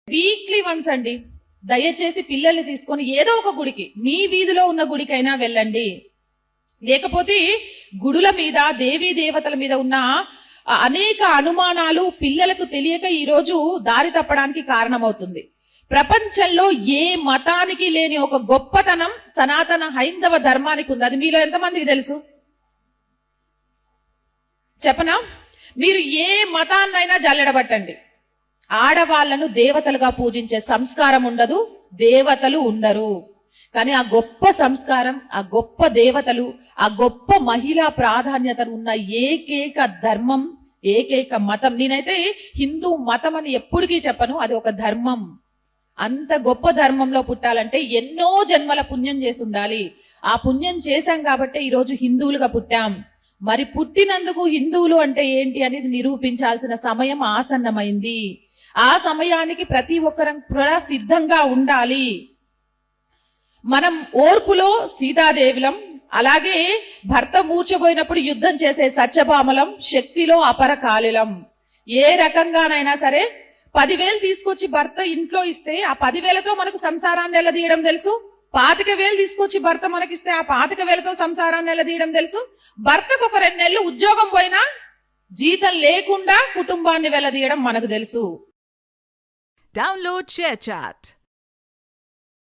Weekly once అండి, దయచేసి పిల్లల్ని తీసుకొని ఏదో ఒక గుడికి, మీ వీధిలో ఉన్న గుడికైనా వెళ్ళండి. లేకపోతే గుడుల మీద, దేవీ దేవతల మీద ఉన్న అనేక అనుమానాలు పిల్లలకు తెలియక ఈ రోజు దారి తప్పడానికి కారణమవుతుంది. ప్రపంచంలో ఏ మతానికి లేని ఒక గొప్పతనం సనాతన హైందవ ధర్మానికి ఉంది. అది మీలో ఎంతమందికి తెలుసు చెప్పనా? మీరు ఏ మతాన్నైనా జల్లెడబట్టండి, ఆడవాళ్లను దేవతలుగా పూజించే సంస్కారం ఉండదు, దేవతలు ఉండరు. కానీ ఆ గొప్ప సంస్కారం, ఆ గొప్ప దేవతలు, ఆ గొప్ప మహిళా ప్రాధాన్యతను ఉన్న ఏకైక ధర్మం, ఏకైక మతం, నేనైతే హిందూ మతం అని ఎప్పటికీ చెప్పను, అది ఒక ధర్మం. అంత గొప్ప ధర్మంలో పుట్టాలంటే ఎన్నో జన్మల పుణ్యం చేసి ఉండాలి. ఆ పుణ్యం చేశాం కాబట్టి ఈరోజు హిందువులుగా పుట్టాం. మరి పుట్టినందుకు హిందువులు అంటే ఏంటి అనేది నిరూపించాల్సిన సమయం ఆసన్నమైంది. ఆ సమయానికి ప్రతి ఒక్కరం కూడా సిద్ధంగా ఉండాలి. మనం ఓర్పులో సీతాదేవిలం, అలాగే భర్త మూర్చబోయినప్పుడు యుద్ధం చేసే సత్యభామలం, శక్తిలో అపరకాలిలం. ఏ రకంగానైనా సరే 10,000 తీసుకొచ్చి భర్త ఇంట్లో ఇస్తే ఆ 10,000తో మనకు సంసారాన్ని ఎల్లదీయడం తెలుసు. 25,000 తీసుకొచ్చి భర్త మనకిస్తే ఆ 25,000తో సంసారాన్ని ఎల్లదీయడం తెలుసు. భర్తకు ఒక 2 నెలలు ఉద్యోగం పోయినా జీతం లేకుండా కుటుంబాన్ని వెల్లదీయడం మనకు తెలుసు. Download ShareChat.